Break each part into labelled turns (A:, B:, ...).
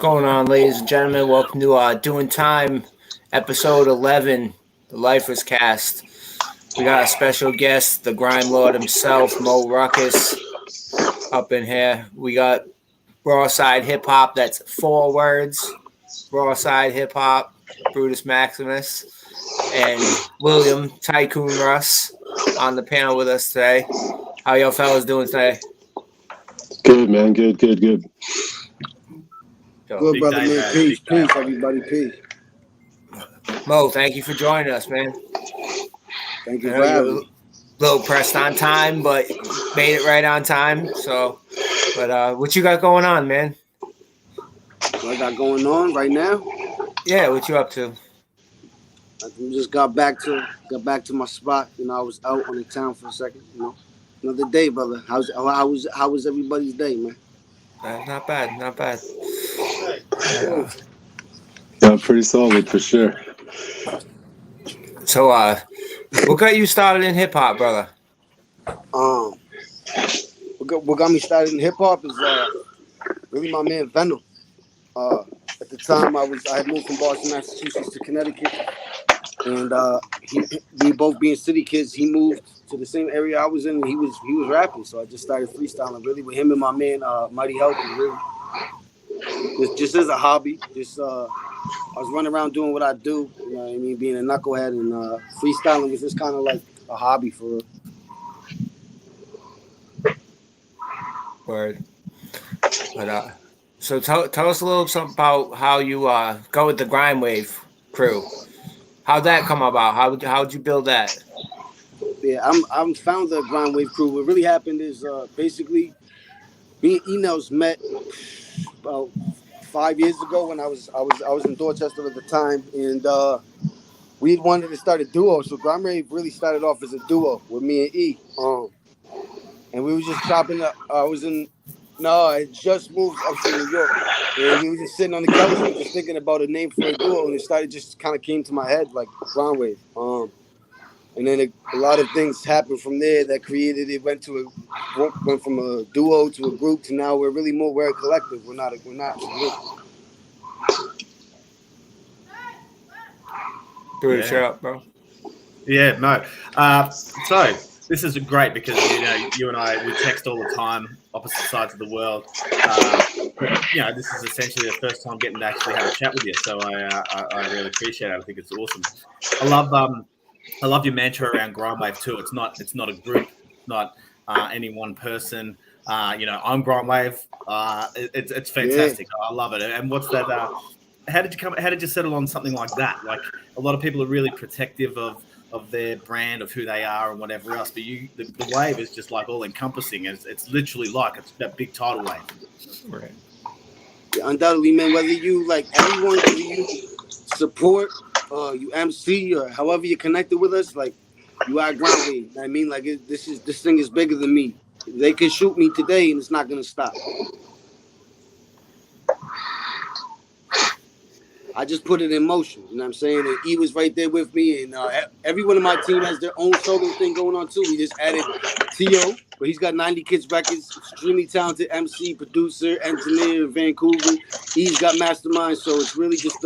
A: going on, ladies and gentlemen? Welcome to Doing Time, episode 11, the Lifers Cast. We got a special guest, the Grime Lord himself, Mo Ruckux, up in here. We got Broadside Hip Hop, that's 4 words. Broadside Hip Hop, Brutus Maximus, and William Tycoon Russ on the panel with us today. How y'all fellas doing today?
B: Good, man. Good.
C: Good, brother, man. Peace, everybody. Peace.
A: Mo, thank you for joining us, man.
C: Thank you for having me.
A: A little pressed on time, but made it right on time. So, what you got going on, man?
C: What I got going on right now?
A: Yeah, what you up to?
C: I just got back to my spot. You know, I was out on the town for a second. You know, another day, brother. How was everybody's day, man?
A: Not bad.
B: Yeah, pretty solid for sure.
A: So, what got you started in hip hop, brother?
C: What got me started in hip hop is really my man Venom. At the time, I had moved from Boston, Massachusetts to Connecticut, and we both being city kids. He moved to the same area I was in, and he was rapping. So I just started freestyling really with him and my man Mighty Healthy. Really, just as a hobby. I was running around doing what I do. You know what I mean? Being a knucklehead, and freestyling was just kind of like a hobby for real.
A: Word. But so tell us a little something about how you go with the GRIMEWAV crew. How'd that come about? How'd you build that?
C: Yeah, I'm found the GRIMEWAV crew. What really happened is basically me and Enos met about 5 years ago when I was in Dorchester at the time, and we had wanted to start a duo. So GRIMEWAV really started off as a duo with me and E. And we were just chopping up. I just moved up to New York, and we were just sitting on the couch and just thinking about a name for a duo, and it just kind of came to my head like GRIMEWAV. And then a lot of things happened from there that created it. Went from a duo to a group to now we're a collective. We're not a group.
A: Bruce, you're up, bro.
D: Yeah, no. So this is great because you and I, we text all the time, opposite sides of the world. But this is essentially the first time getting to actually have a chat with you. So I really appreciate it. I think it's awesome. I love your mantra around GRIMEWAV too. It's not a group, not any one person. I'm GRIMEWAV. It's fantastic. Yeah. I love it. And what's that? How did you settle on something like that? Like a lot of people are really protective of their brand, of who they are and whatever else. But the wave is just like all encompassing. It's literally like it's that big tidal wave.
A: Right.
C: Yeah, undoubtedly, man. Whether you support, you MC, or however you're connected with us, like you are GRIMEWAV. I mean, like this thing is bigger than me. They can shoot me today, and it's not gonna stop. I just put it in motion, you know what I'm saying? And E was right there with me, and everyone on my team has their own solo thing going on too. We just added T.O., but he's got 90 Kids Records, extremely talented MC, producer, engineer in Vancouver. He's got Mastermind, so it's really just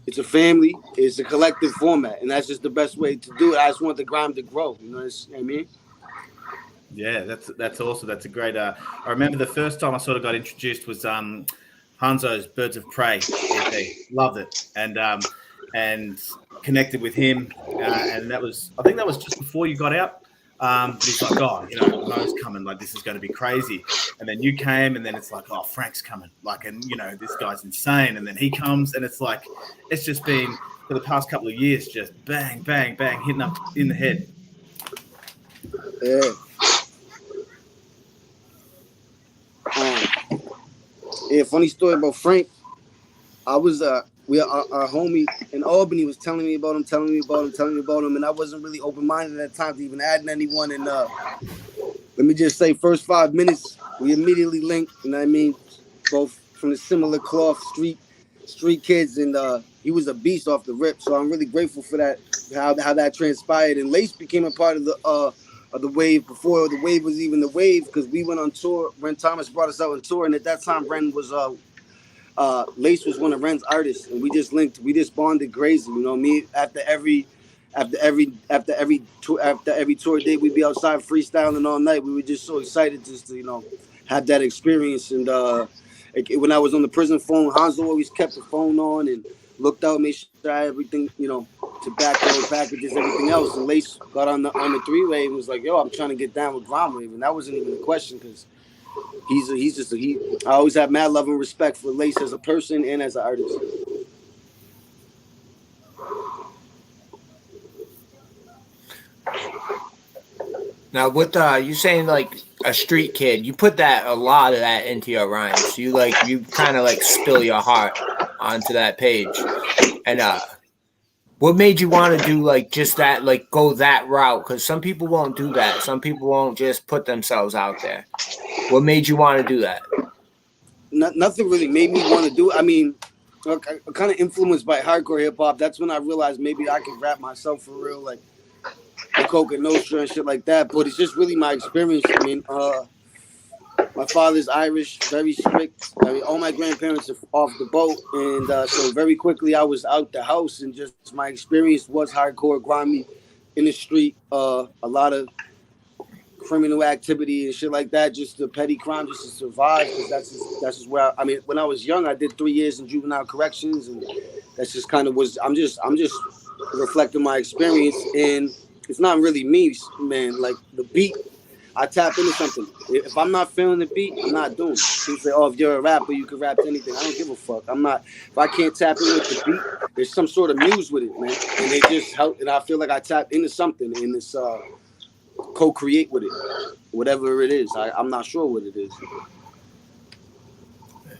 C: it's a family, it's a collective format, and that's just the best way to do it. I just want the grime to grow, you know what I mean?
D: Yeah, that's awesome. That's a great. I remember the first time I sort of got introduced was Hanzo's Birds of Prey EP. Loved it, and connected with him, and I think that was just before you got out. But he's like, Mo's coming, like this is going to be crazy. And then you came, and then it's like, oh, Frank's coming, like, and this guy's insane. And then he comes, and it's like, it's just been for the past couple of years, just bang, bang, bang, hitting up in the head.
C: Yeah. Yeah, funny story about Frank. I was our homie in Albany was telling me about him, and I wasn't really open-minded at that time to even adding anyone. And let me just say, first 5 minutes, we immediately linked, you know what I mean? Both from the similar cloth, street kids, and he was a beast off the rip. So I'm really grateful for that, how that transpired. And Lace became a part of of the wave before the wave was even the wave, because we went on tour. Ren Thomas brought us out on tour, and at that time Ren was Lace was one of Ren's artists, and we just linked. We just bonded crazy. You know, me after every tour date, we'd be outside freestyling all night. We were just so excited just to have that experience. And when I was on the prison phone, Hanzo always kept the phone on and looked out, made sure I had everything, tobacco packages, everything else. And Lace got on the 3-way and was like, "Yo, I'm trying to get down with GRIMEWAV," and that wasn't even a question because. I always have mad love and respect for Lace as a person and as an artist.
A: Now, with you saying like a street kid, you put a lot of that into your rhymes. You kind of like spill your heart onto that page. And what made you want to do like just that, like go that route? Because some people won't do that. Some people won't just put themselves out there. What made you want to do that?
C: Nothing really made me want to do it. I mean, I'm kind of influenced by hardcore hip hop. That's when I realized maybe I could rap myself for real, like the Coca Nostra and shit like that. But it's just really my experience. I mean, my father's Irish, very strict. I mean, all my grandparents are off the boat, and so very quickly I was out the house, and just my experience was hardcore, grimy, in the street. A lot of criminal activity and shit like that, just the petty crime, just to survive. Because that's just where I mean, when I was young, I did 3 years in juvenile corrections, and that's just kind of was. I'm just reflecting my experience, and it's not really me, man. Like the beat, I tap into something. If I'm not feeling the beat, I'm not doing it. People say, "Oh, if you're a rapper, you can rap to anything." I don't give a fuck. I'm not. If I can't tap in with the beat, there's some sort of muse with it, man. And they just help. And I feel like I tap into something, and it's co-create with it, whatever it is. I'm not sure what it is,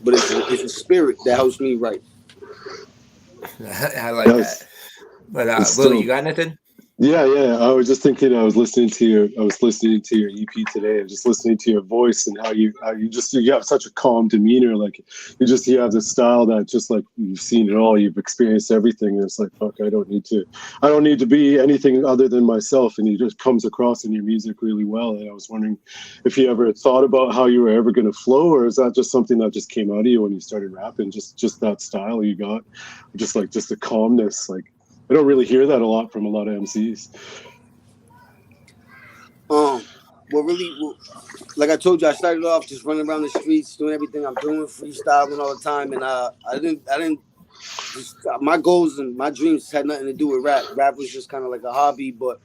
C: but it's a spirit that helps me write.
A: I like that. But Willie, you got anything?
B: Yeah. I was just thinking. I was listening to your EP today, and just listening to your voice and how you have such a calm demeanor. Like you have this style that just like you've seen it all, you've experienced everything. And it's like, fuck, I don't need to be anything other than myself. And he just comes across in your music really well. And I was wondering if you ever thought about how you were ever going to flow, or is that just something that just came out of you when you started rapping? Just that style you got, just the calmness, like. I don't really hear that a lot from a lot of MCs.
C: Like I told you, I started off just running around the streets, doing everything I'm doing, freestyling all the time, and I didn't. My goals and my dreams had nothing to do with rap. Rap was just kind of like a hobby, but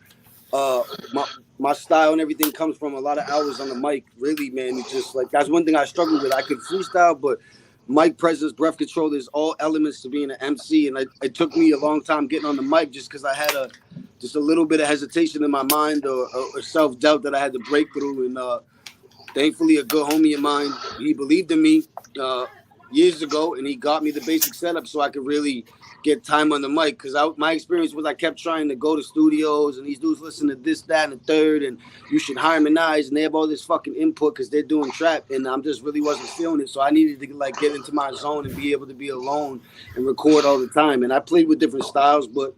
C: my style and everything comes from a lot of hours on the mic. Really, man, it's just like that's one thing I struggled with. I could freestyle, but mic presence, breath control, there's all elements to being an MC, and it took me a long time getting on the mic just because I had a little bit of hesitation in my mind or self-doubt that I had to break through. And thankfully, a good homie of mine, he believed in me years ago, and he got me the basic setup so I could really get time on the mic. Because my experience was I kept trying to go to studios, and these dudes listen to this, that, and the third, and you should harmonize, and they have all this fucking input because they're doing trap, and I'm just really wasn't feeling it. So I needed to like get into my zone and be able to be alone and record all the time. And I played with different styles, but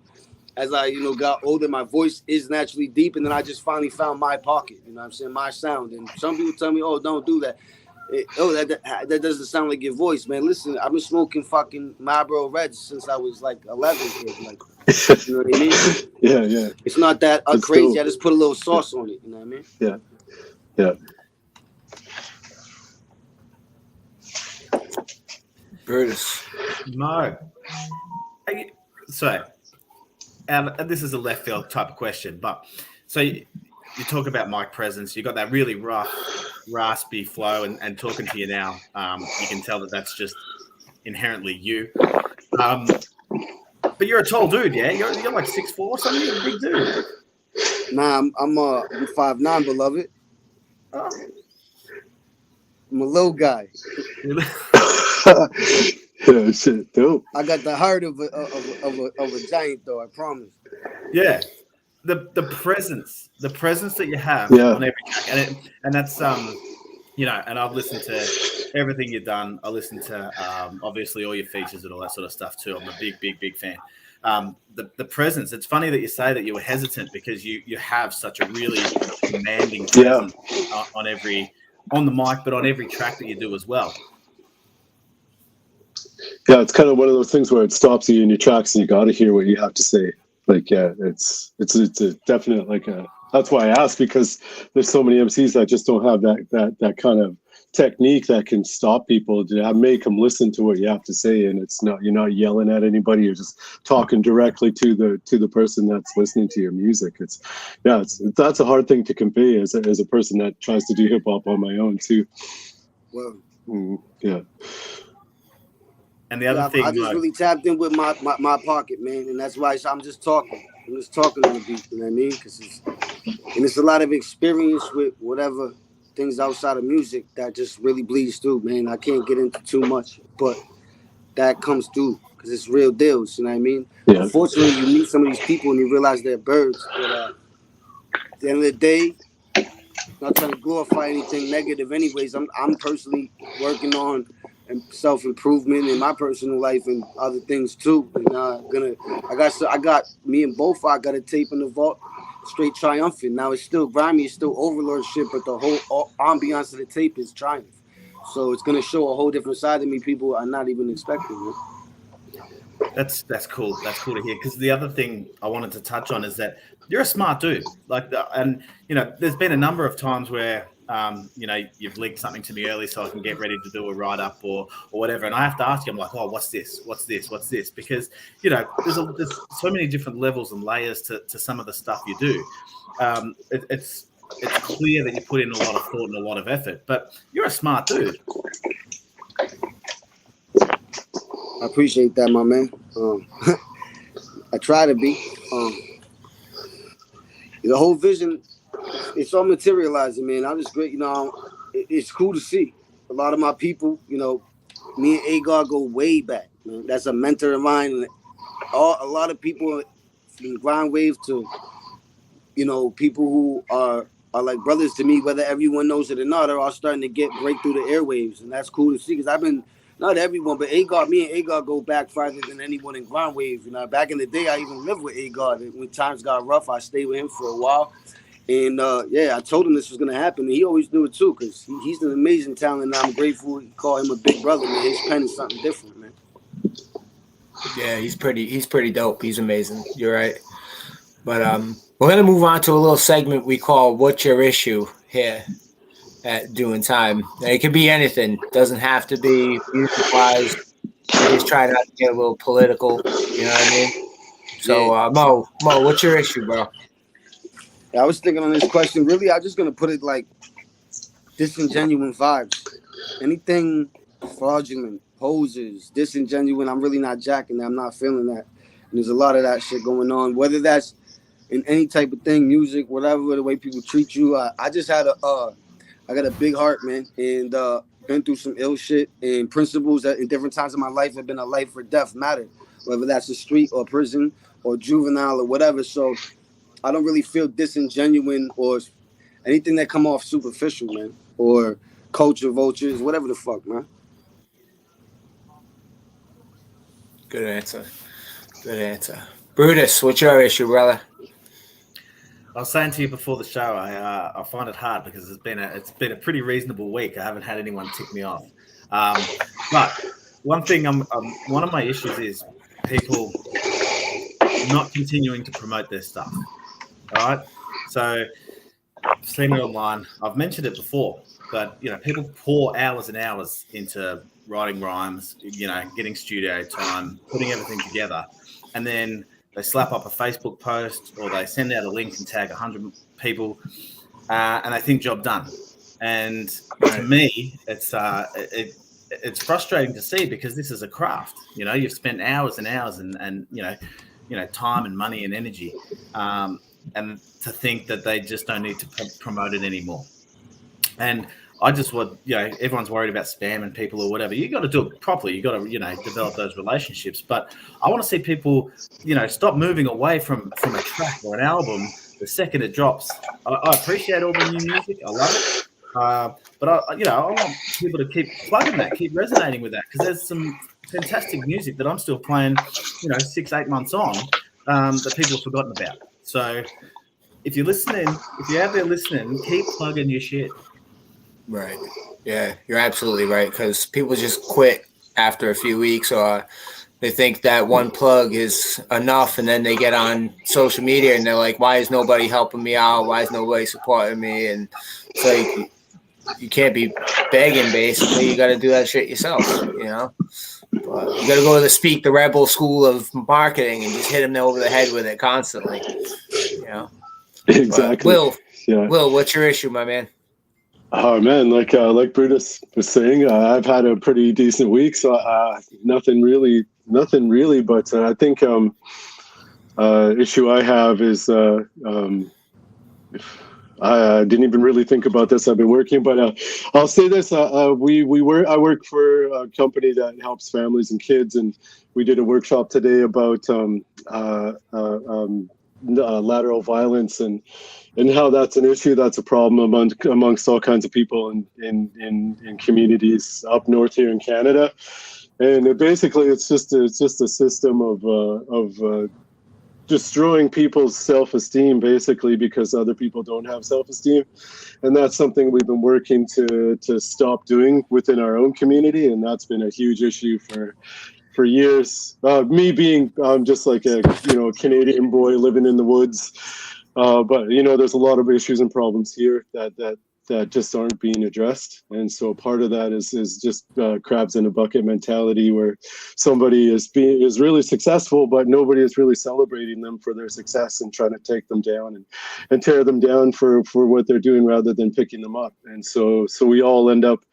C: as I got older, my voice is naturally deep, and then I just finally found my pocket. You know what I'm saying? My sound. And some people tell me, "Oh, don't do that." That doesn't sound like your voice, man. Listen, I've been smoking fucking Marlboro Reds since I was like 11. Like, you know what I mean?
B: Yeah.
C: It's not that crazy. I just put a little sauce on it. You know what I mean?
B: Yeah.
A: Brutus.
D: No. So, and this is a left field type of question, but so you talk about mic presence. You got that really rough, raspy flow, and talking to you now, you can tell that that's just inherently you. But you're a tall dude, yeah? You're like 6'4" or something. You're a big dude.
C: Nah, I'm 5'9", beloved.
D: Oh.
C: I'm a little guy.
B: Yeah, shit, dope.
C: I got the heart of a giant, though. I promise.
D: Yeah, the presence that you have on every track, and that's and I've listened to everything you've done. I listened to obviously all your features and all that sort of stuff too. I'm a big fan. the presence. It's funny that you say that you were hesitant because you have such a really demanding presence on the mic, but on every track that you do as well.
B: Yeah, it's kind of one of those things where it stops you in your tracks and you got to hear what you have to say. Like, yeah, it's a definite, like, that's why I asked, because there's so many MCs that just don't have that kind of technique that can stop people to make them listen to what you have to say. And it's not, you're not yelling at anybody, you're just talking directly to the person that's listening to your music. That's a hard thing to convey as a person that tries to do hip hop on my own too.
C: Well,
B: yeah.
D: And the other thing,
C: I just really tapped in with my pocket, man, and that's why I'm just talking. I'm just talking on the beat, you know what I mean? Because it's a lot of experience with whatever things outside of music that just really bleeds through, man. I can't get into too much, but that comes through because it's real deals, you know what I mean?
B: Yeah.
C: Unfortunately, you meet some of these people and you realize they're birds, but at the end of the day, not trying to glorify anything negative anyways, I'm personally working on self-improvement in my personal life and other things too. And I got me and both. I got a tape in the vault, straight triumphant. Now it's still grimy, it's still Overlord shit, but the whole ambiance of the tape is triumph. So it's gonna show a whole different side of me people are not even expecting. Man.
D: That's cool. That's cool to hear. Because the other thing I wanted to touch on is that you're a smart dude. And there's been a number of times where you've linked something to me early so I can get ready to do a write-up or whatever. And I have to ask you, I'm like, oh, what's this? What's this? What's this? Because, there's so many different levels and layers to some of the stuff you do. It's clear that you put in a lot of thought and a lot of effort, but you're a smart dude.
C: I appreciate that, my man. I try to be. The whole vision, it's all materializing, man. I'm just great, it's cool to see. A lot of my people, me and Agar go way back, man. That's a mentor of mine. And a lot of people from GRIMEWAV to, people who are like brothers to me, whether everyone knows it or not, are all starting to break through the airwaves. And that's cool to see because I've been, not everyone, but me and Agar go back farther than anyone in GRIMEWAV. Back in the day, I even lived with Agar. When times got rough, I stayed with him for a while. And I told him this was gonna happen. And he always knew it too, because he's an amazing talent. And I'm grateful to call him a big brother. Man, his pen is something different, man.
A: Yeah, he's pretty dope. He's amazing. You're right. But we're gonna move on to a little segment we call "What's Your Issue" here at Doing Time. It could be anything. Doesn't have to be music-wise. Just try not to get a little political. You know what I mean? So, Mo, what's your issue, bro?
C: I was thinking on this question. Really, I'm just gonna put it like disingenuous vibes. Anything fraudulent, poses, disingenuous. I'm really not jacking that. I'm not feeling that. And there's a lot of that shit going on. Whether that's in any type of thing, music, whatever, the way people treat you. I just had I got a big heart, man, and been through some ill shit, and principles that in different times of my life have been a life or death matter, whether that's the street or prison or juvenile or whatever. So I don't really feel disingenuous or anything that come off superficial, man, or culture vultures, whatever the fuck, man.
A: Good answer. Brutus, what's your issue, brother?
D: I was saying to you before the show, I find it hard because it's been a pretty reasonable week. I haven't had anyone tick me off. But one thing, one of my issues is people not continuing to promote their stuff. All right. So I've seen it online. I've mentioned it before, but people pour hours and hours into writing rhymes, getting studio time, putting everything together, and then they slap up a Facebook post or they send out a link and tag 100 people, and they think job done. And to me, it's frustrating to see because this is a craft. You've spent hours and hours and time and money and energy, and to think that they just don't need to promote it anymore. And I just would, everyone's worried about spamming people or whatever. You got to do it properly. You got to, develop those relationships. But I want to see people, stop moving away from a track or an album the second it drops. I appreciate all the new music. I love it. But I want people to keep plugging that, keep resonating with that, because there's some fantastic music that I'm still playing, 6-8 months on, that people have forgotten about. So if you're out there listening, keep plugging your shit.
A: Right. Yeah, you're absolutely right, because people just quit after a few weeks, or they think that one plug is enough, and then they get on social media and they're like, why is nobody helping me out? Why is nobody supporting me? And it's like, you can't be begging, basically. You got to do that shit yourself, But you got to go to the Rebel school of marketing and just hit them over the head with it constantly,
B: Exactly.
A: But Will, what's your issue, my man?
B: Oh man, like Brutus was saying, I've had a pretty decent week, so nothing really. But I think issue I have is I didn't even really think about this. I've been working, but I'll say this: I work for a company that helps families and kids, and we did a workshop today about lateral violence and how that's an issue, that's a problem amongst all kinds of people in communities up north here in Canada. And basically, it's just a system of destroying people's self-esteem, basically, because other people don't have self-esteem. And that's something we've been working to stop doing within our own community, and that's been a huge issue for years. Me being just like a Canadian boy living in the woods, but there's a lot of issues and problems here that just aren't being addressed. And so part of that is just crabs in a bucket mentality, where somebody is really successful, but nobody is really celebrating them for their success and trying to take them down and tear them down for what they're doing rather than picking them up. And so we all end up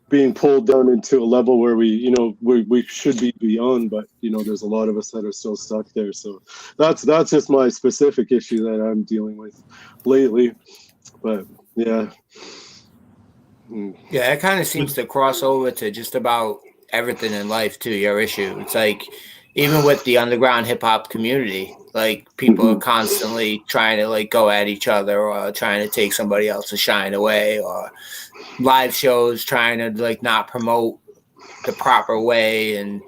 B: being pulled down into a level where we should be beyond, but there's a lot of us that are still stuck there. So that's just my specific issue that I'm dealing with lately. But yeah,
A: it kind of seems to cross over to just about everything in life too. Your issue, it's like even with the underground hip hop community, like people are constantly trying to like go at each other or trying to take somebody else's shine away, or live shows trying to like not promote the proper way, and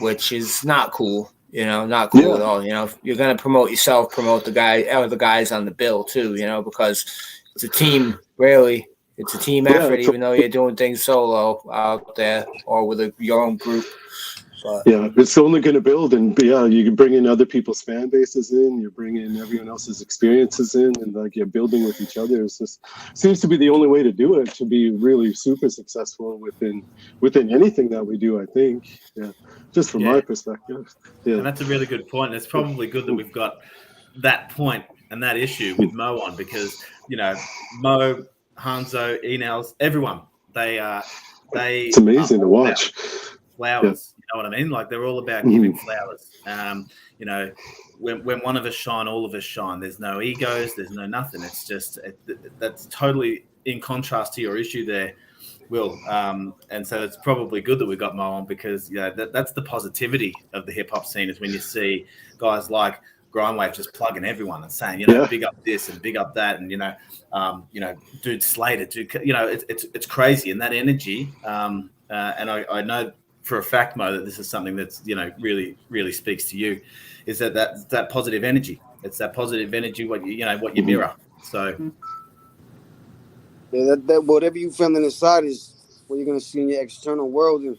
A: which is not cool. Not cool at all. If you're gonna promote yourself, promote the guys on the bill too. Because it's a team. Really, it's a team effort, even though you're doing things solo out there or with your own group. But
B: it's only going to build, and you can bring in other people's fan bases in, you're bringing everyone else's experiences in, and like you're building with each other. It just seems to be the only way to do it, to be really super successful within anything that we do, I think. Just from my perspective.
D: And that's a really good point. It's probably good that we've got that point and that issue with Mo on, because Mo, Hanzo, Enels, everyone, it's
B: amazing to watch.
D: Flowers, you know what I mean? Like they're all about giving flowers. When one of us shine, all of us shine. There's no egos. There's no nothing. It's just that's totally in contrast to your issue there, Will. And so it's probably good that we got Mo on, because that's the positivity of the hip hop scene, is when you see guys like GRIMEWAV just plugging everyone and saying, big up this and big up that, and dude Slater, it's crazy, and that energy. And I know for a fact, Mo, that this is something that's really, really speaks to you, is that positive energy. It's that positive energy what you mirror. So
C: that whatever you feeling inside is what you're gonna see in your external world. And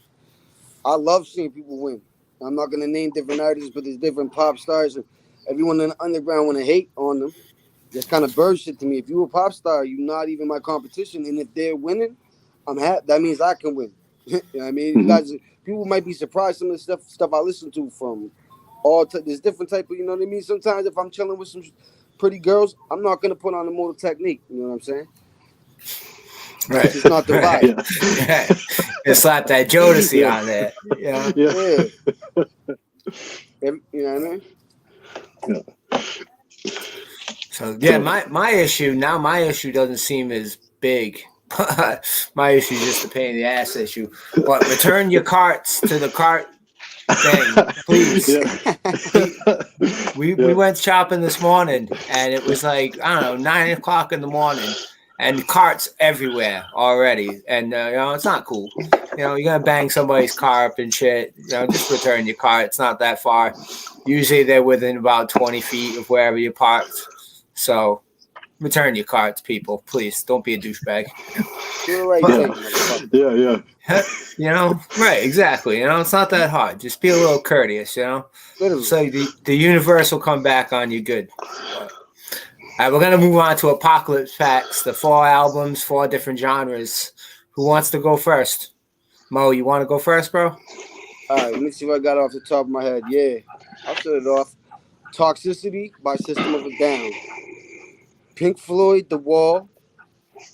C: I love seeing people win. I'm not gonna name different artists, but there's different pop stars, and everyone in the underground want to hate on them. That's kind of bird shit to me. If you're a pop star, you're not even my competition, and if they're winning, I'm happy. That means I can win. You know what I mean? You guys, people might be surprised some of the stuff I listen to from there's different type of, you know what I mean? Sometimes if I'm chilling with some pretty girls, I'm not gonna put on the Mortal Technique. You know what I'm saying?
A: Right.
C: It's not the vibe.
A: It's slap that Jodeci on there.
C: You know what I mean?
A: So my issue doesn't seem as big. My issue is just a pain in the ass issue. But return your carts to the cart thing, please. We went shopping this morning, and it was like 9:00 in the morning, and carts everywhere already, and it's not cool. You know, you're gonna bang somebody's car up and shit. You know, just return your car. It's not that far. Usually they're within about 20 feet of wherever you parked. So return your car to people, please. Don't be a douchebag.
C: Do the right thing, motherfucker.
B: Yeah.
A: You know, right? Exactly. You know, it's not that hard. Just be a little courteous. You know,
C: Literally.
A: so the universe will come back on you good. But, all right, we're gonna move on to Apocalypse Facts. The 4 albums, 4 different genres. Who wants to go first? Mo, you want to go first, bro?
C: All right, let me see if I got it off the top of my head. Yeah, I'll set it off. Toxicity by System of a Down. Pink Floyd, The Wall.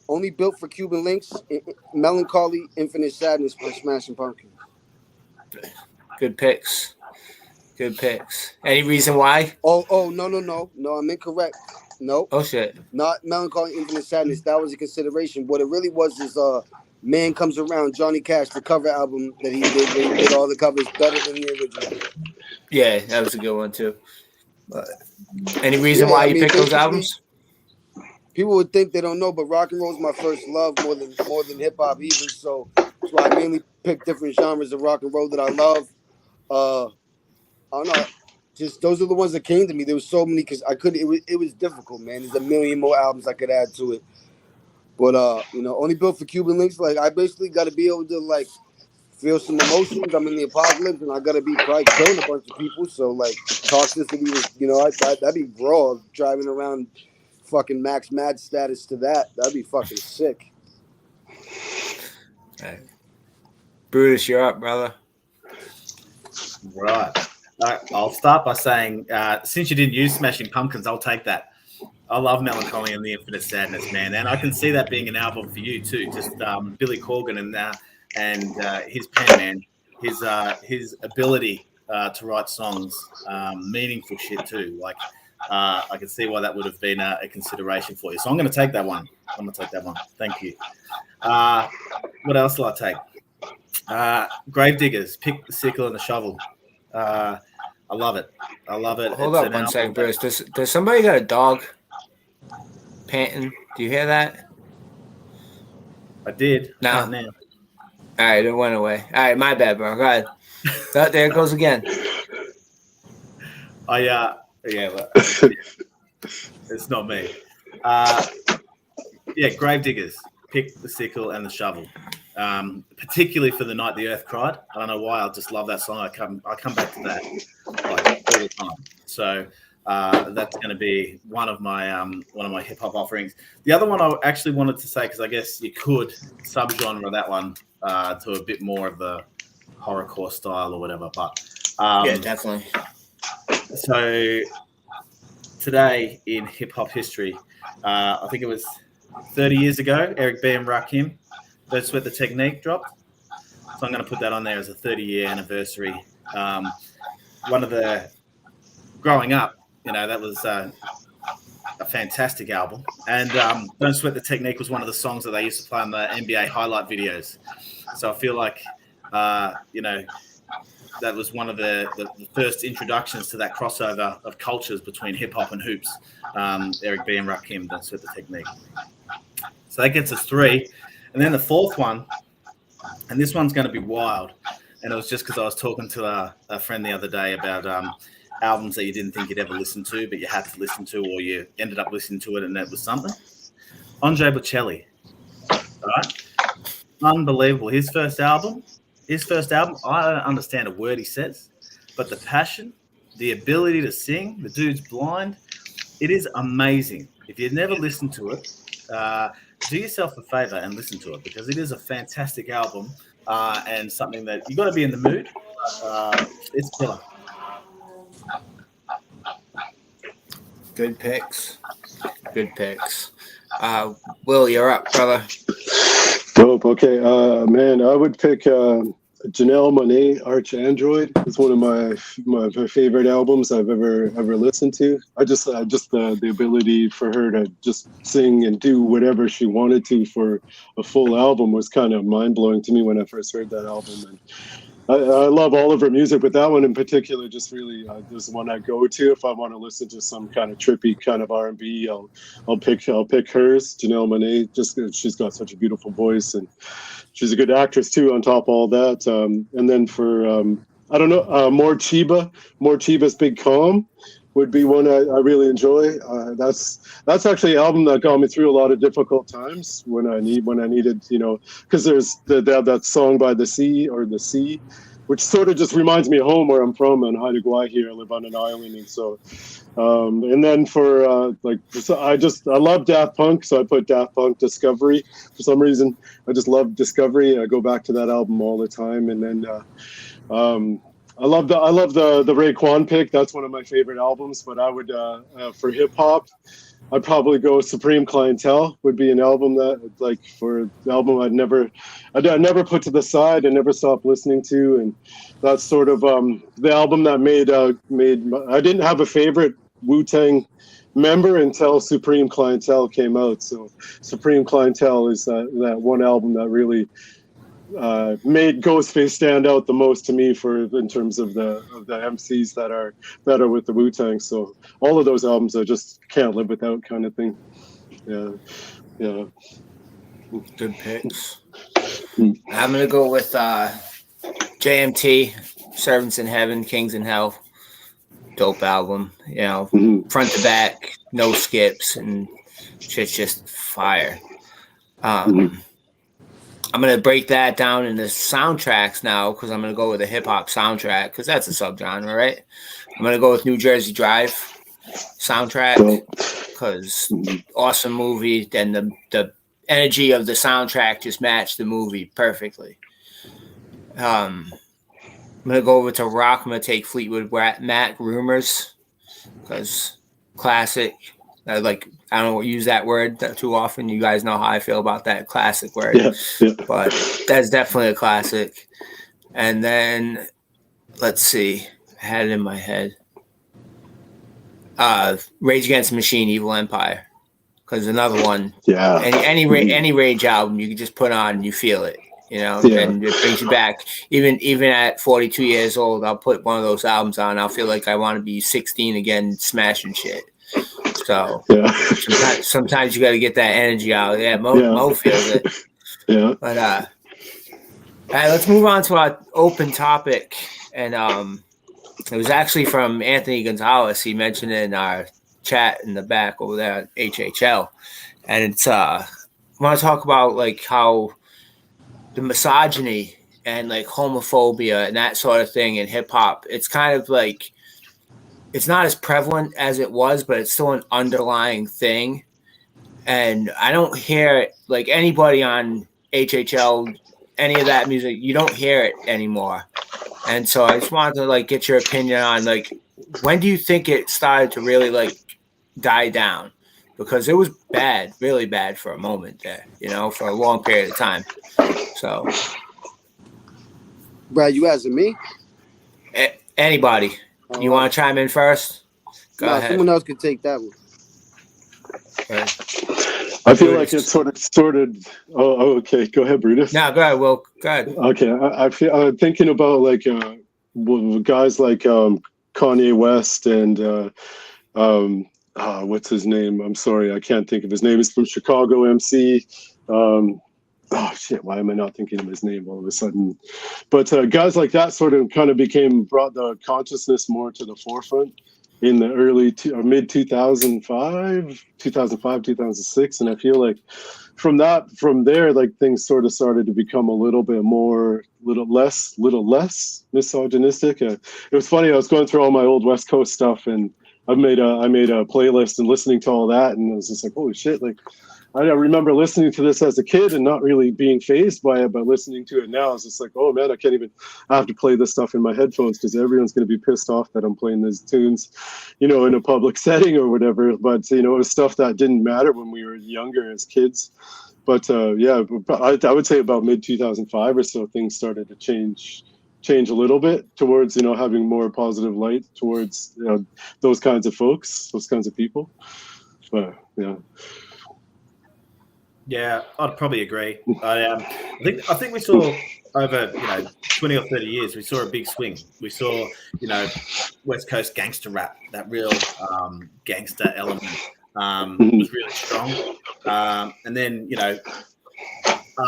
C: Only Built for Cuban Links. Melancholy, Infinite Sadness by Smashing Pumpkins.
A: Good picks. Good picks. Any reason why?
C: Oh, no, I'm incorrect. Nope.
A: Oh shit.
C: Not Melancholy, Infinite Sadness. That was a consideration. What it really was is Man Comes Around, Johnny Cash, the cover album that he did. Where he did all the covers better than the original.
A: Yeah, that was a good one too. But any reason why you picked those albums?
C: People would think they don't know, but rock and roll is my first love more than hip hop even. So that's why I mainly pick different genres of rock and roll that I love. I don't know. Just those are the ones that came to me. There was so many because I couldn't. It was difficult, man. There's a million more albums I could add to it. But Only Built for Cuban Links. Like I basically got to be able to like feel some emotions. I'm in the apocalypse, and I got to be probably killing a bunch of people. So like toxicity was, that'd be raw driving around, fucking max mad status to that. That'd be fucking sick.
A: Right. Brutus, you're up, brother.
D: Right. I'll start by saying, since you didn't use Smashing Pumpkins, I'll take that. I love Melancholy and the Infinite Sadness, man, and I can see that being an album for you too. Just Billy Corgan and his pen, man, his ability to write songs, meaningful shit too. Like I can see why that would have been a consideration for you. So I'm going to take that one. Thank you. What else will I take? Gravediggers, Pick the Sickle and the Shovel. I love it.
A: Hold up one second, Bruce. Does somebody got a dog panting? Do you hear that?
D: I did.
A: No.
D: Now.
A: All right, it went away. All right, my bad, bro. Go ahead. Oh, there it goes again.
D: It's not me. Gravediggers, Pick the Sickle and the Shovel. Particularly for The Night the Earth Cried. I don't know why. I just love that song. I come back to that like all the time. So that's going to be one of my hip hop offerings. The other one I actually wanted to say, because I guess you could subgenre that one to a bit more of the horrorcore style or whatever. But
A: yeah, definitely.
D: So today in hip hop history, I think it was 30 years ago, Eric B. and Rakim, Don't Sweat the Technique dropped. So I'm going to put that on there as a 30-year anniversary. One of the growing up, that was a fantastic album. And Don't Sweat the Technique was one of the songs that they used to play on the NBA highlight videos. So I feel like, that was one of the first introductions to that crossover of cultures between hip hop and hoops. Eric B. and Rakim, Don't Sweat the Technique. So that gets us 3. And then the fourth one, and this one's going to be wild. And it was just because I was talking to a friend the other day about albums that you didn't think you'd ever listen to, but you had to listen to, or you ended up listening to it and it was something. Andre Bocelli. All right? Unbelievable. His first album, I don't understand a word he says, but the passion, the ability to sing, the dude's blind. It is amazing. If you've never listened to it, do yourself a favor and listen to it, because it is a fantastic album and something that you got to be in the mood. It's killer.
A: Good picks. Will, you're up, brother.
B: Dope. Okay, man, I would pick Janelle Monáe, Arch Android. It's one of my favorite albums I've ever listened to. I just the ability for her to just sing and do whatever she wanted to for a full album was kind of mind blowing to me when I first heard that album. And I love all of her music, but that one in particular just really is one I go to if I want to listen to some kind of trippy kind of R&B. I'll pick hers, Janelle Monáe, just 'cause she's got such a beautiful voice, and she's a good actress too. On top of all that, and then for I don't know, more Chiba's Big Calm would be one I really enjoy. That's actually an album that got me through a lot of difficult times when I needed, because there's that song by the sea, which sort of just reminds me of home where I'm from in Haida Gwaii here. I live on an island, and so and then for I love Daft Punk, so I put Daft Punk Discovery for some reason. I just love Discovery. I go back to that album all the time, and then I love the Raekwon pick. That's one of my favorite albums. But I would for hip hop, I'd probably go Supreme Clientele would be an album that for the album I'd never put to the side and never stopped listening to, and that's sort of the album that made I didn't have a favorite Wu-Tang member until Supreme Clientele came out. So Supreme Clientele is that one album that really made Ghostface stand out the most to me in terms of the MCs that are with the Wu-Tang. So all of those albums I just can't live without, kind of thing. Yeah.
A: Good picks. I'm gonna go with JMT, Servants in Heaven, Kings in Hell. Dope album, front to back, no skips, and shit's just fire. I'm going to break that down into soundtracks now because I'm going to go with a hip-hop soundtrack because that's a subgenre, right? I'm going to go with New Jersey Drive soundtrack because awesome movie. Then the energy of the soundtrack just matched the movie perfectly. I'm going to go over to rock. I'm going to take Fleetwood Mac, Rumors, because classic. I don't use that word too often. You guys know how I feel about that classic word. Yeah. But that's definitely a classic. And then, let's see. I had it in my head. Rage Against the Machine, Evil Empire. Because another one. Yeah. Any Rage album you can just put on and you feel it. And it brings you back. Even at 42 years old, I'll put one of those albums on. I'll feel like I want to be 16 again, smashing shit. So sometimes you got to get that energy out. Yeah, Mo feels it. Yeah. But all right, let's move on to our open topic. And it was actually from Anthony Gonzalez. He mentioned it in our chat in the back over there at HHL. And it's I want to talk about how the misogyny and homophobia and that sort of thing in hip hop. It's kind of it's not as prevalent as it was, but it's still an underlying thing. And I don't hear anybody on HHL, any of that music, you don't hear it anymore. And so I just wanted to get your opinion on when do you think it started to really die down? Because it was bad, really bad for a moment there, for a long period of time. So,
C: Brad, you asking me?
A: Anybody. You want to chime in first? Go ahead.
C: Someone else could take that one.
A: Okay.
B: I feel like it's sort of. Oh, okay. Go ahead, Brutus.
A: No, go ahead, Will. Go ahead.
B: Okay, I'm thinking about guys like Kanye West and what's his name? I'm sorry, I can't think of his name. He's from Chicago, MC. Oh shit! Why am I not thinking of his name all of a sudden? But guys like that sort of kind of brought the consciousness more to the forefront in the early mid 2005, 2006, and I feel like from there, things sort of started to become a little less misogynistic. It was funny. I was going through all my old West Coast stuff, and I made a playlist and listening to all that, and I was just like, holy shit! I remember listening to this as a kid and not really being fazed by it, but listening to it now, it's just like, oh man, I have to play this stuff in my headphones because everyone's going to be pissed off that I'm playing these tunes, in a public setting or whatever. But, it was stuff that didn't matter when we were younger as kids. But I would say about mid 2005 or so, things started to change a little bit towards, having more positive light towards, those kinds of folks, those kinds of people. But yeah.
D: Yeah, I'd probably agree. I think we saw over 20 or 30 years, we saw a big swing. We saw West Coast gangster rap, that real gangster element was really strong. And then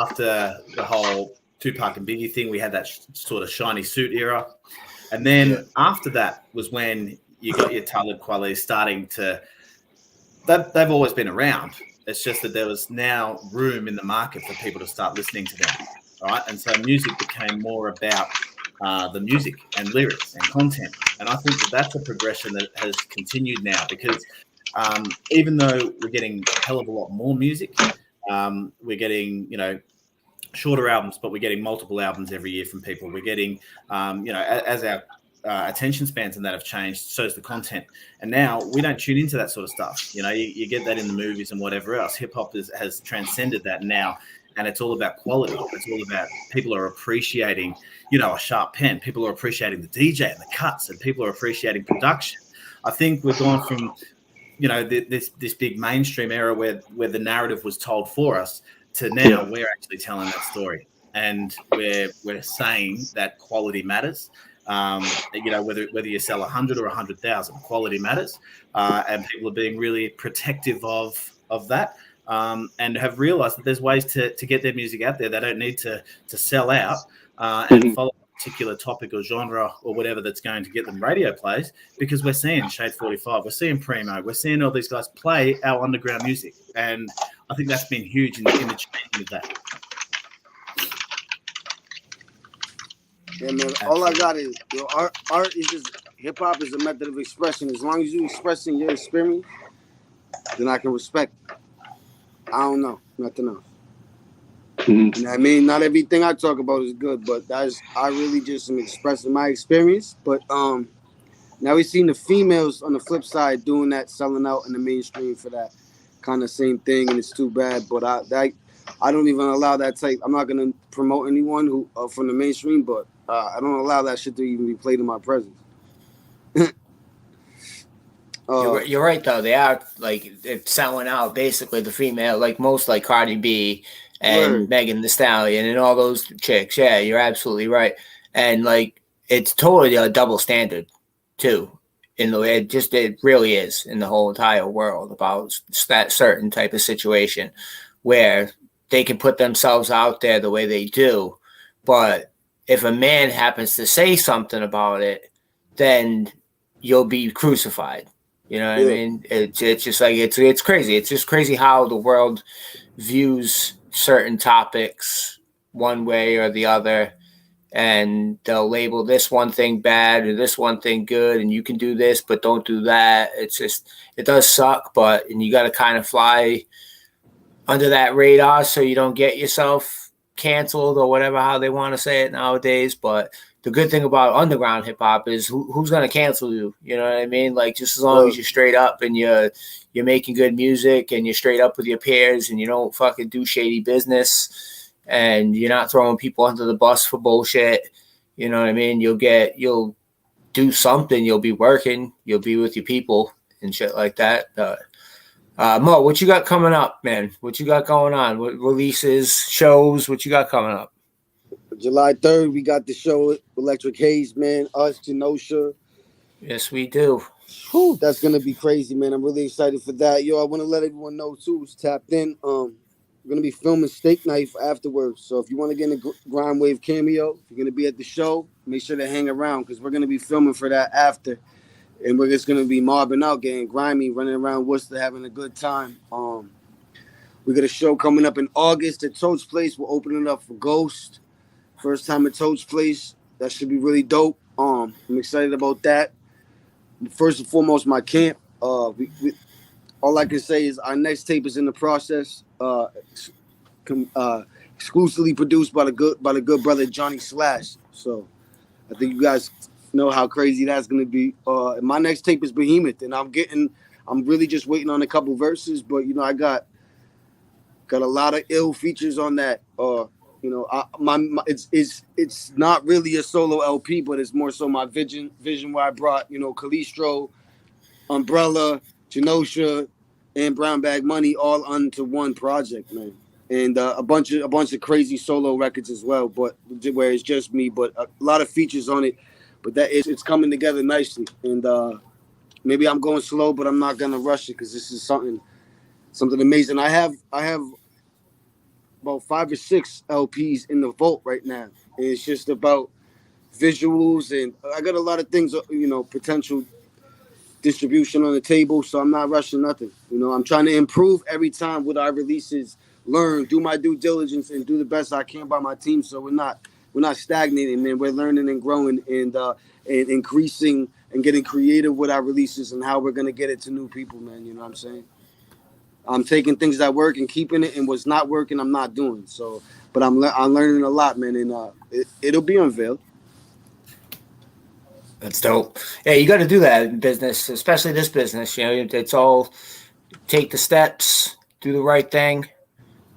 D: after the whole Tupac and Biggie thing, we had that sort of shiny suit era. And then after that was when you got your Talib Kweli starting to, they've always been around. It's just that there was now room in the market for people to start listening to them, right? And so music became more about the music and lyrics and content. And I think that that's a progression that has continued now, because even though we're getting a hell of a lot more music, we're getting, shorter albums, but we're getting multiple albums every year from people. We're getting, as our attention spans and that have changed, so's the content. And now we don't tune into that sort of stuff. You get that in the movies and whatever else. Hip hop has transcended that now, and it's all about quality. It's all about people are appreciating, a sharp pen. People are appreciating the DJ and the cuts, and people are appreciating production. I think we've gone from, this big mainstream era where the narrative was told for us, to now we're actually telling that story, and we're saying that quality matters. Whether you sell 100 or 100,000, quality matters, and people are being really protective of that, and have realized that there's ways to get their music out there. They don't need to sell out and follow a particular topic or genre or whatever that's going to get them radio plays, because we're seeing Shade 45, we're seeing Primo, we're seeing all these guys play our underground music, and I think that's been huge in the changing of that.
C: Yeah, man. All I got is art is just, hip hop is a method of expression. As long as you expressing your experience, then I can respect it. I don't know, nothing else. You know what I mean? Not everything I talk about is good, but I really just am expressing my experience. But now we've seen the females on the flip side doing that, selling out in the mainstream for that kind of same thing, and it's too bad. But I don't even allow that type. I'm not gonna promote anyone who from the mainstream, but I don't allow that shit to even be played in my presence.
A: You're right though. They are it's selling out. Basically, the female, most Cardi B and Megan Thee Stallion and all those chicks. Yeah, you're absolutely right. And it's totally a double standard too. It really is in the whole entire world about that certain type of situation where they can put themselves out there the way they do, but if a man happens to say something about it, then you'll be crucified. You know what I mean? It's just it's crazy. It's just crazy how the world views certain topics one way or the other, and they'll label this one thing bad or this one thing good, and you can do this, but don't do that. It's just, it does suck, and you got to kind of fly under that radar so you don't get yourself canceled or whatever, how they want to say it nowadays. But the good thing about underground hip hop is who's going to cancel you? You know what I mean? Just as long as you're straight up and you're making good music and you're straight up with your peers and you don't fucking do shady business and you're not throwing people under the bus for bullshit. You know what I mean? You'll do something. You'll be working. You'll be with your people and shit like that. Mo, what you got coming up, man? What you got going on? What releases, shows? What you got coming up?
C: July 3rd, we got the show Electric Haze, man. Us, Genosha.
A: Yes, we do.
C: Whew, that's gonna be crazy, man. I'm really excited for that. Yo, I want to let everyone know too who's tapped in. We're gonna be filming Steak Knife afterwards. So if you want to get in a GRIMEWAV cameo, if you're gonna be at the show, make sure to hang around because we're gonna be filming for that after. And we're just gonna be mobbing out, getting grimy, running around Worcester, having a good time. We got a show coming up in August at Toad's Place. We're opening it up for Ghost. First time at Toad's Place. That should be really dope. I'm excited about that. First and foremost, my camp. All I can say is our next tape is in the process. Exclusively produced by the good brother Johnny Slash. So I think you guys know how crazy that's gonna be. My next tape is Behemoth, and I'm really just waiting on a couple verses, but I got a lot of ill features on that. It's not really a solo LP, but it's more so my vision where I brought Calistro, Umbrella, Genosha, and Brown Bag Money all onto one project, man. And a bunch of crazy solo records as well, but where it's just me, but a lot of features on it. But it's coming together nicely, and maybe I'm going slow, but I'm not gonna rush it because this is something amazing. I have about 5 or 6 LPs in the vault right now. And it's just about visuals, and I got a lot of things, potential distribution on the table. So I'm not rushing nothing. I'm trying to improve every time with our releases, learn, do my due diligence, and do the best I can by my team. So we're not stagnating, man. We're learning and growing and increasing and getting creative with our releases and how we're gonna get it to new people, man. You know what I'm saying? I'm taking things that work and keeping it, and what's not working, I'm not doing. So, but I'm learning a lot, man, and it'll be unveiled.
A: That's dope. Yeah, you got to do that in business, especially this business. It's all take the steps, do the right thing,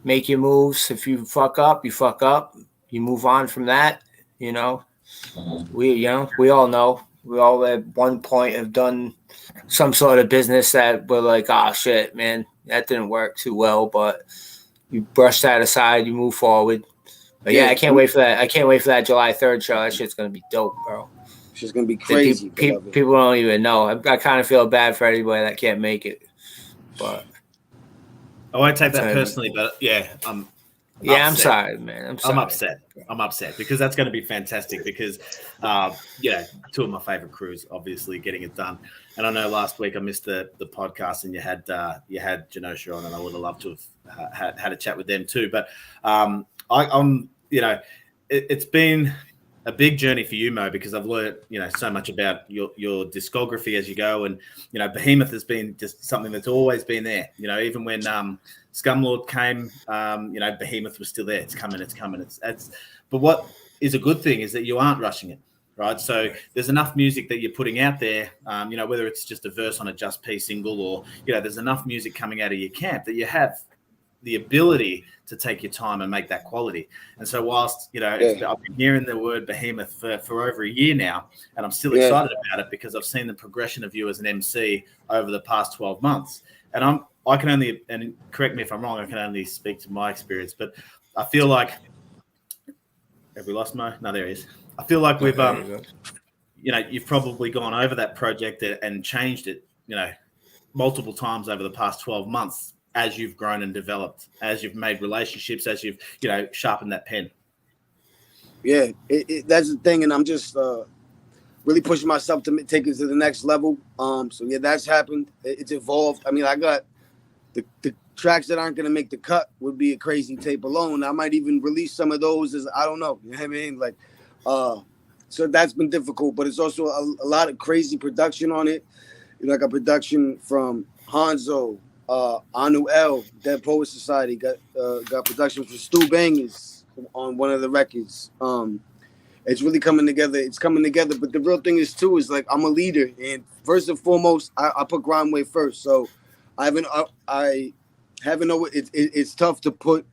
A: make your moves. If you fuck up, you fuck up. You move on from that. We all know. We all at one point have done some sort of business that we're like, oh shit, man, that didn't work too well. But you brush that aside, you move forward. But yeah, I can't wait for that. I can't wait for that July 3rd show. That shit's gonna be dope, bro.
C: It's just gonna be crazy.
A: People don't even know. I kind of feel bad for anybody that can't make it, but
D: I won't take that personally. But yeah, I'm
A: sorry, man.
D: I'm upset. I'm upset because that's going to be fantastic. Because two of my favorite crews, obviously, getting it done. And I know last week I missed the podcast, and you had Genosha on, and I would have loved to have had a chat with them too. But it's been a big journey for you, Mo, because I've learned, so much about your discography as you go. And, Behemoth has been just something that's always been there. Even when Scumlord came, Behemoth was still there. It's coming. But what is a good thing is that you aren't rushing it, right? So there's enough music that you're putting out there, whether it's just a verse on a Just P single or, there's enough music coming out of your camp that you have the ability to take your time and make that quality. And so whilst, I've been hearing the word Behemoth for over a year now, and I'm still excited about it because I've seen the progression of you as an MC over the past 12 months. And I can only, and correct me if I'm wrong, I can only speak to my experience, but I feel like, have we lost Mo? No, there he is. I feel like we've, you've probably gone over that project and changed it, multiple times over the past 12 months. As you've grown and developed, as you've made relationships, as you've, sharpened that pen.
C: Yeah, that's the thing. And I'm just really pushing myself to take it to the next level. So yeah, that's happened. It's evolved. I mean, I got the tracks that aren't going to make the cut would be a crazy tape alone. I might even release some of those as, I don't know. You know what I mean? Like, so that's been difficult, but it's also a lot of crazy production on it. I got production from Hanzo, Anu L, Dead Poet Society, got production for Stu Bangers on one of the records. It's really coming together. It's coming together. But the real thing is too is like I'm a leader, and first and foremost, I put GRIMEWAV first. So it's tough to put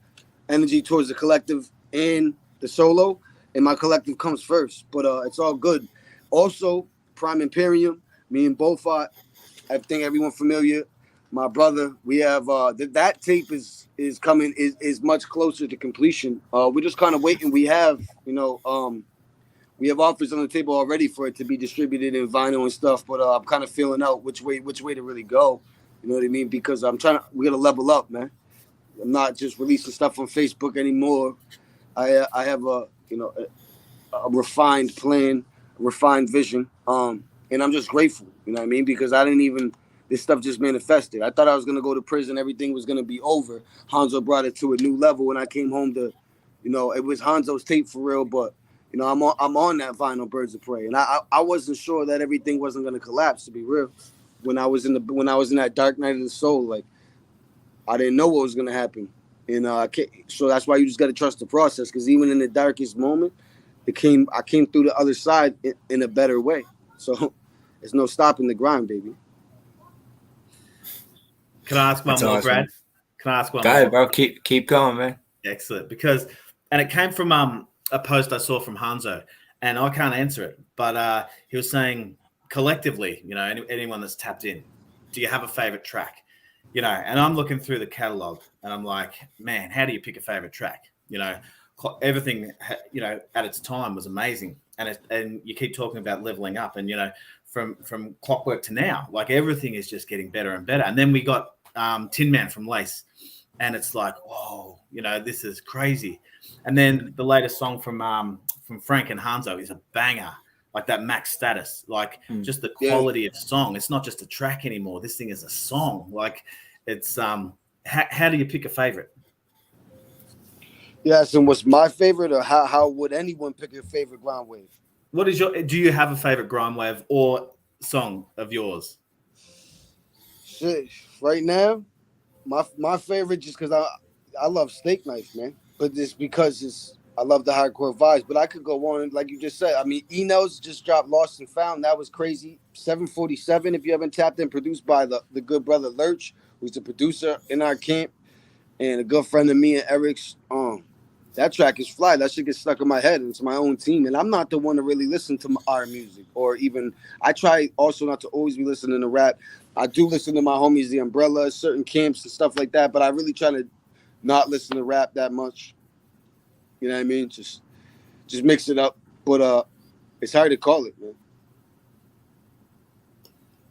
C: energy towards the collective and the solo, and my collective comes first. But it's all good. Also, Prime Imperium, me and Bofat, I think everyone familiar. My brother, we have that tape is coming is much closer to completion. We're just kind of waiting. We have we have offers on the table already for it to be distributed in vinyl and stuff. But I'm kind of feeling out which way to really go. You know what I mean? Because we gotta level up, man. I'm not just releasing stuff on Facebook anymore. I have a refined plan, a refined vision. And I'm just grateful. You know what I mean? Because this stuff just manifested. I thought I was going to go to prison. Everything was going to be over. Hanzo brought it to a new level. When I came home it was Hanzo's tape for real, but, I'm on that vinyl Birds of Prey. And I wasn't sure that everything wasn't going to collapse, to be real. When I was in that dark night of the soul, like, I didn't know what was going to happen. And so that's why you just got to trust the process. Because even in the darkest moment, I came through the other side in a better way. So there's no stopping the grind, baby.
D: Can I ask one more, awesome. Brad? Can I ask one
A: more? Go ahead, bro. Keep going, man.
D: Excellent. And it came from a post I saw from Hanzo, and I can't answer it, but he was saying collectively, anyone that's tapped in, do you have a favorite track? And I'm looking through the catalog, and I'm like, man, how do you pick a favorite track? Everything, at its time was amazing, and you keep talking about leveling up, and from Clockwork to now, like everything is just getting better and better. And then we got Tin Man from Lace, and it's like, whoa, this is crazy. And then the latest song from Frank and Hanzo is a banger, like that Max Status, like just the quality of song. It's not just a track anymore. This thing is a song. Like it's how do you pick a favorite?
C: Yes, and what's my favorite, or how would anyone pick your favorite GRIMEWAV?
D: Do you have a favorite GRIMEWAV or song of yours?
C: Shit, right now, my favorite, just because I love Steak Knife, man. But it's because I love the hardcore vibes. But I could go on, like you just said. I mean, Enos just dropped Lost and Found. That was crazy. 747, if you haven't tapped in, produced by the good brother Lurch, who's the producer in our camp, and a good friend of me and Eric's. That track is fly. That shit gets stuck in my head, and it's my own team. And I'm not the one to really listen to our music, or even I try also not to always be listening to rap. I do listen to my homies, The Umbrella, certain camps and stuff like that, but I really try to not listen to rap that much. You know what I mean? Just mix it up. But it's hard to call it, man.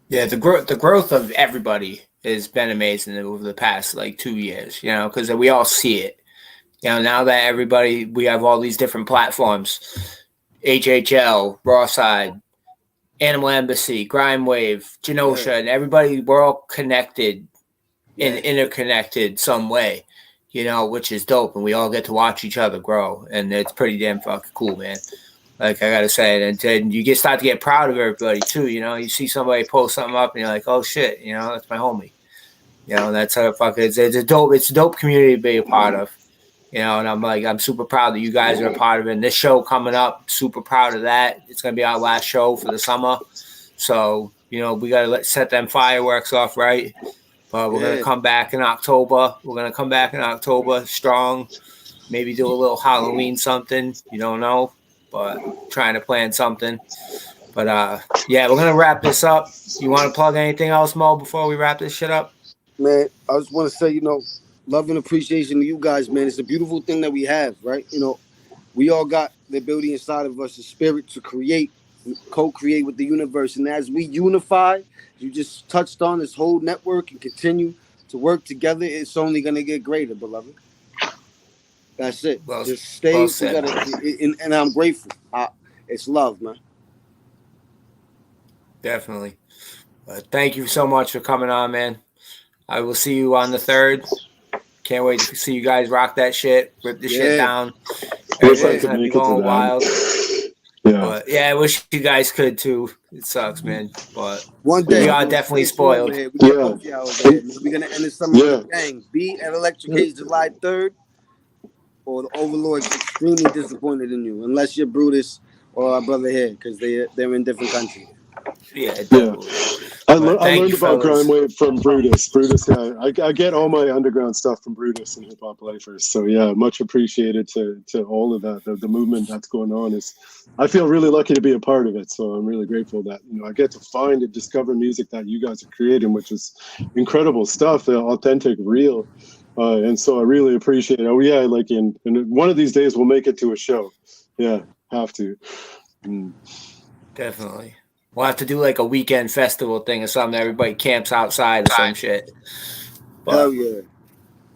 A: Yeah, the growth of everybody has been amazing over the past 2 years, because we all see it. Now that we have all these different platforms, HHL, Rawside, Animal Embassy, GRIMEWAV, Genosha, and everybody, we're all connected and interconnected some way, which is dope. And we all get to watch each other grow. And it's pretty damn fucking cool, man. Like, I got to say it. And you start to get proud of everybody, too. You see somebody post something up and you're like, oh, shit, that's my homie. That's how it's a dope community to be a part of. And I'm super proud that you guys are a part of it. And this show coming up, super proud of that. It's going to be our last show for the summer. So, we got to set them fireworks off right. But we're going to come back in October. We're going to come back in October strong. Maybe do a little Halloween something. You don't know. But trying to plan something. But, we're going to wrap this up. You want to plug anything else, Mo, before we wrap this shit up?
C: Man, I just want to say, love and appreciation to you guys, man. It's a beautiful thing that we have, right? We all got the ability inside of us, the spirit to create, co-create with the universe. And as we unify, you just touched on this whole network and continue to work together, it's only going to get greater, beloved. That's it.
A: Well,
C: just stay
A: well
C: together. And I'm grateful. It's love, man.
A: Definitely. Thank you so much for coming on, man. I will see you on the 3rd. Can't wait to see you guys rock that shit, rip the shit down. Everybody's gonna be going wild.
B: Yeah.
A: I wish you guys could too. It sucks, man. But
C: one day
A: we are definitely spoiled.
C: We're gonna end the summer with a bang. Be at Electric Age July 3rd, or the Overlord's extremely disappointed in you, unless you're Brutus or our brother here, because they're in different countries.
A: Yeah.
B: I learned about GRIMEWAV from Brutus. I get all my underground stuff from Brutus and Hip Hop Lifers. So much appreciated to all of that. The movement that's going on I feel really lucky to be a part of it. So I'm really grateful that I get to find and discover music that you guys are creating, which is incredible stuff, authentic, real. And so I really appreciate it. Oh yeah, in one of these days we'll make it to a show. Yeah, have to.
A: Definitely. We'll have to do a weekend festival thing or something. Everybody camps outside or some shit.
C: Hell yeah.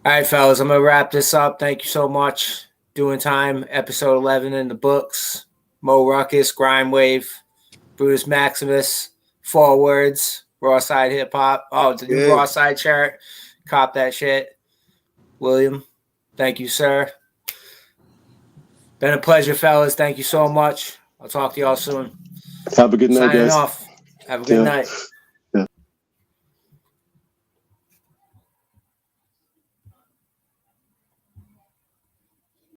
A: All right, fellas, I'm going to wrap this up. Thank you so much. Doing Time, episode 11 in the books. Mo Ruckux, GRIMEWAV, Brutus Maximus, 4 Words, Rawside Hip Hop. Oh, the new Rawside shirt. Cop that shit. William, thank you, sir. Been a pleasure, fellas. Thank you so much. I'll talk to y'all soon.
B: Have a good night, guys.
A: Signing off. Have a good night.